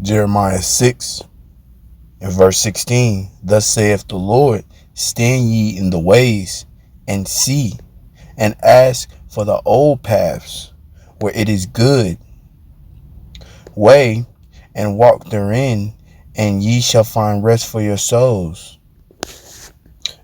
Jeremiah 6 and verse 16. Thus saith the Lord, stand ye in the ways and see, and ask for the old paths where it is good way, and walk therein, and ye shall find rest for your souls.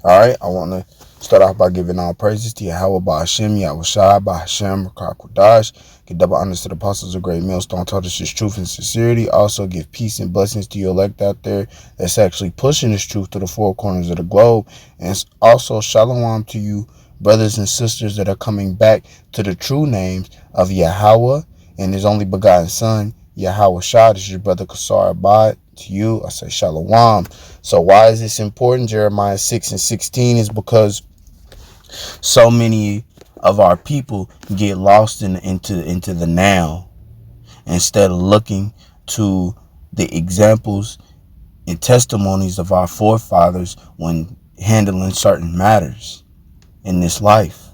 Alright, I want to start off by giving all praises to Yahweh Ba'Hashem, Yahweh Shai, Ba'Hashem, Rakakwadash. Give double honors to the apostles of Great Millstone, taught us his truth and sincerity. Also give peace and blessings to your elect out there that's actually pushing this truth to the four corners of the globe. And also shalom to you brothers and sisters that are coming back to the true names of Yahweh and his only begotten son, Yahweh Shai. This is your brother Kasar Abad. To you, I say shalom. So why is this important? Jeremiah 6 and 16 is because so many of our people get lost into the now instead of looking to the examples and testimonies of our forefathers when handling certain matters in this life.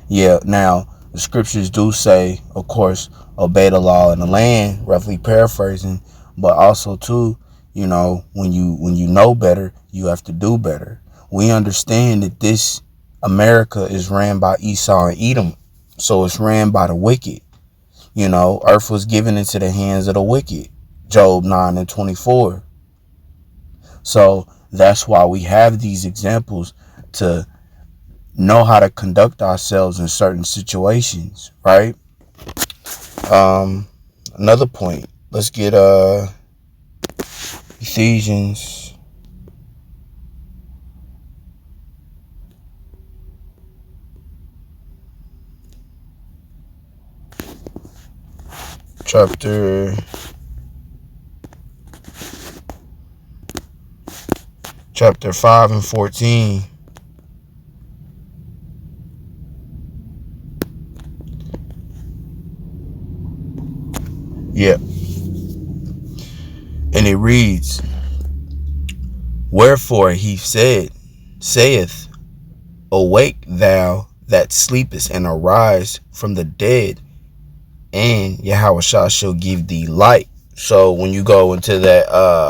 Yeah, now the scriptures do say, of course, obey the law in the land, roughly paraphrasing, but also too, you know, when you know better, you have to do better. We understand that this America is ran by Esau and Edom, so it's ran by the wicked. You know, earth was given into the hands of the wicked. Job 9 and 24. So that's why we have these examples to know how to conduct ourselves in certain situations, right? Another point. Let's get Ephesians chapter 5 and 14. Yeah. And it reads, wherefore he saith, awake thou that sleepest, and arise from the dead, and Yahweh shall give thee light. So when you go into that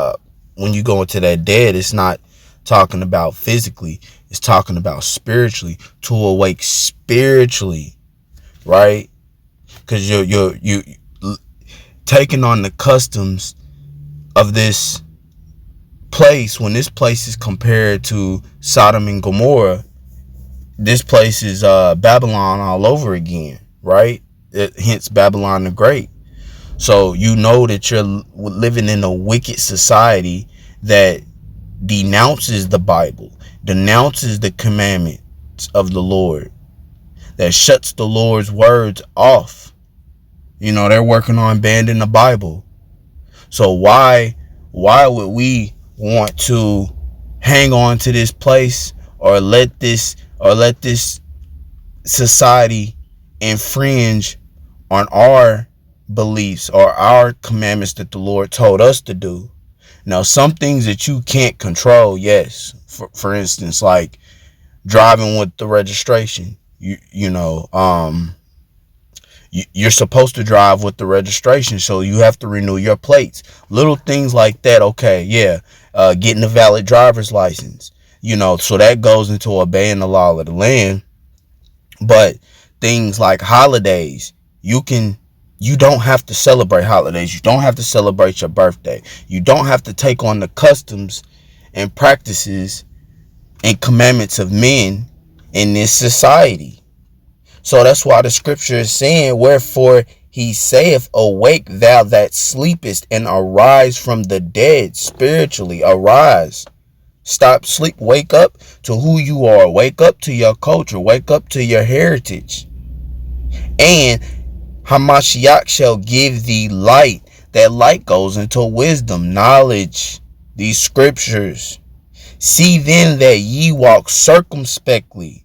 dead, it's not talking about physically, it's talking about spiritually, to awake spiritually, right? Because you're taking on the customs of this place. When this place is compared to Sodom and Gomorrah, this place is Babylon all over again, right? Hence Babylon the Great. So you know that you're living in a wicked society that denounces the Bible, denounces the commandments of the Lord, that shuts the Lord's words off. You know, they're working on banning the Bible. So why would we want to hang on to this place or let this society infringe on our beliefs or our commandments that the Lord told us to do? Now, some things that you can't control, yes. For instance, like driving with the registration. You're supposed to drive with the registration, so you have to renew your plates. Little things like that, okay, yeah. Getting a valid driver's license, so that goes into obeying the law of the land. But things like holidays, you don't have to celebrate holidays. You don't have to celebrate your birthday. You don't have to take on the customs and practices and commandments of men in this society. So that's why the scripture is saying, wherefore he saith, awake thou that sleepest, and arise from the dead. Spiritually, arise. Stop sleep. Wake up to who you are. Wake up to your culture. Wake up to your heritage. And Hamashiach shall give thee light. That light goes into wisdom, knowledge, these scriptures. See then that ye walk circumspectly.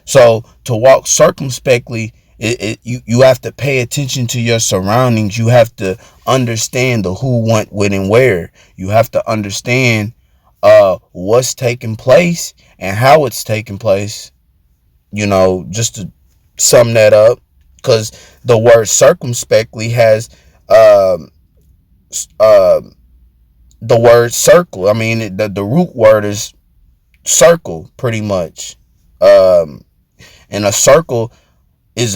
So to walk circumspectly, you have to pay attention to your surroundings. You have to understand the who, what, when, and where. You have to understand what's taking place and how it's taking place. Just to sum that up, because the word circumspectly has Um, the word circle. I mean, the root word is circle, pretty much. And a circle is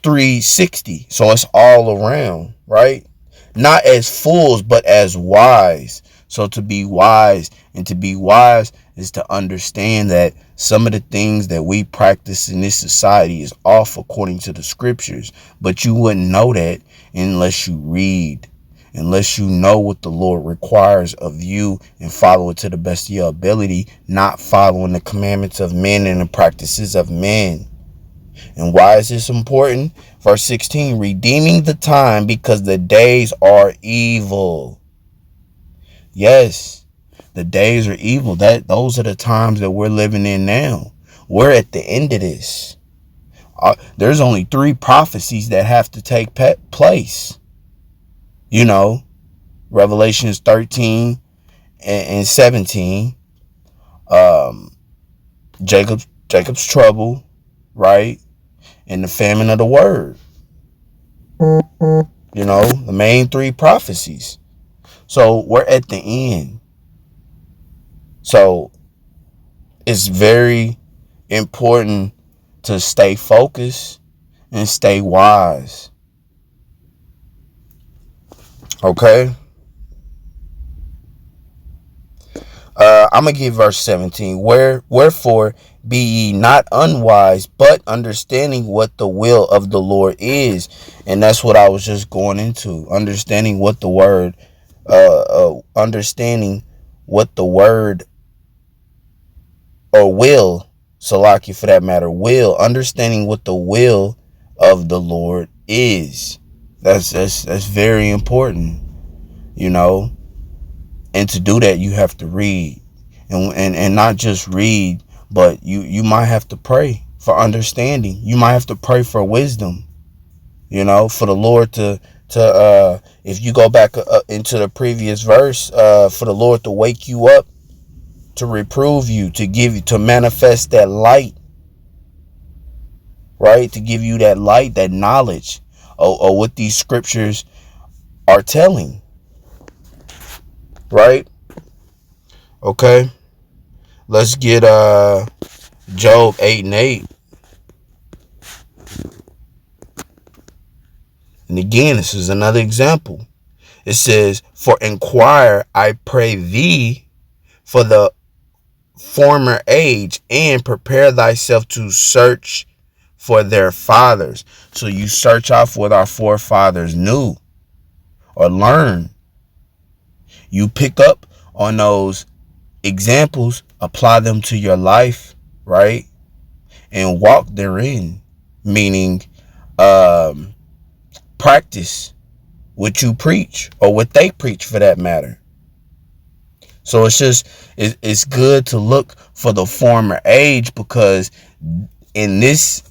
360, so it's all around, right? Not as fools, but as wise. So to be wise, and to be wise is to understand that some of the things that we practice in this society is off according to the scriptures, but you wouldn't know that unless you read, unless you know what the Lord requires of you and follow it to the best of your ability, not following the commandments of men and the practices of men. And why is this important? Verse 16, redeeming the time because the days are evil. Yes, the days are evil. Those are the times that we're living in now. We're at the end of this. There's only 3 prophecies that have to take place. You know, Revelations 13 and 17. Jacob's trouble, right? And the famine of the word. You know, the main 3 prophecies. So we're at the end. So it's very important to stay focused and stay wise. Okay? I'm going to give verse 17. Wherefore be ye not unwise, but understanding what the will of the Lord is. And that's what I was just going into. Understanding what the word, understanding what the word or will, Salaki for that matter, understanding what the will of the Lord is. That's very important, you know. And to do that, you have to read, and not just read, but you might have to pray for understanding. You might have to pray for wisdom, you know, for the Lord to if you go back into the previous verse, for the Lord to wake you up, to reprove you, to give you, to manifest that light, right? To give you that light, that knowledge of what these scriptures are telling, right? Okay, let's get Job 8:8. And again, this is another example. It says, for inquire, I pray thee, for the former age, and prepare thyself to search for their fathers. So you search out what our forefathers knew or learned. You pick up on those examples, apply them to your life, right? And walk therein, meaning practice what you preach, or what they preach for that matter. So it's good to look for the former age, because in this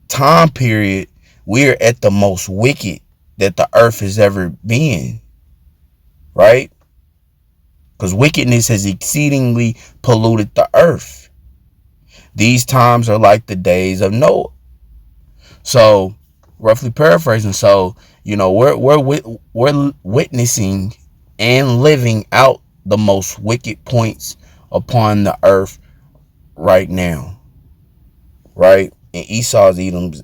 time period, we're at the most wicked that the earth has ever been, right? Because wickedness has exceedingly polluted the earth. These times are like the days of Noah. So, roughly paraphrasing, so you know we're witnessing and living out the most wicked points upon the earth right now, right? And Esau's Edom's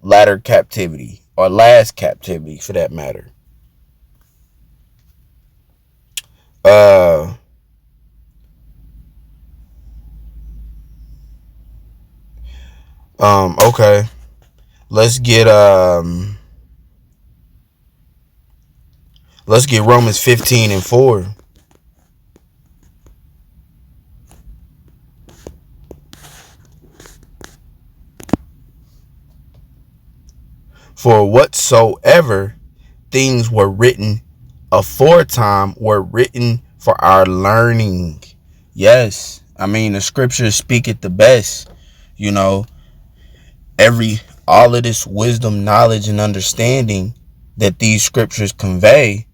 latter captivity, or last captivity for that matter. Okay. Let's get Romans 15:4. For whatsoever things were written aforetime were written for our learning. Yes, I mean the scriptures speak it the best. You know, all of this wisdom, knowledge, and understanding that these scriptures convey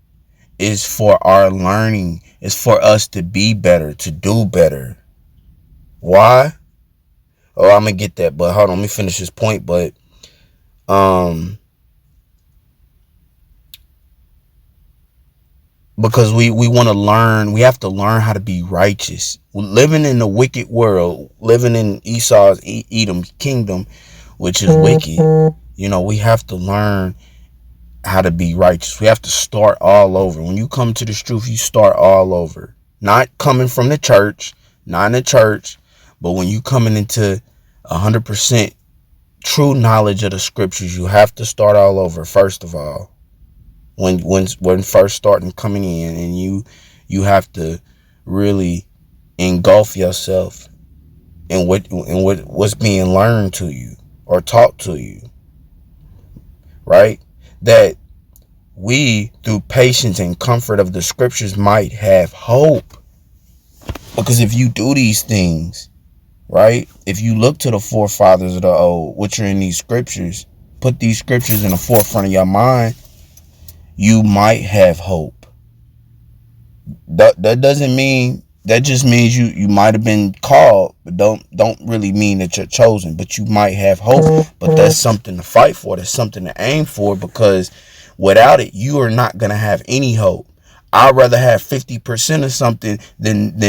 is for our learning. It's for us to be better, to do better. Why? Oh, I'm gonna get that, but hold on, let me finish this point. But because we want to learn. We have to learn how to be righteous. Living in the wicked world, living in Esau's Edom kingdom, which is wicked. You know, we have to learn how to be righteous. We have to start all over. When you come to this truth, you start all over. Not coming from the church, not in the church, but when you coming into 100% true knowledge of the scriptures, you have to start all over. First of all, when first starting coming in, and you have to really engulf yourself in what's being learned to you or taught to you, right? That we, through patience and comfort of the scriptures, might have hope. Because if you do these things, right? If you look to the forefathers of the old, which are in these scriptures, put these scriptures in the forefront of your mind, you might have hope. That doesn't mean, that just means you might have been called, but don't really mean that you're chosen. But you might have hope. But that's something to fight for. That's something to aim for, because without it, you are not gonna have any hope. I'd rather have 50% of something than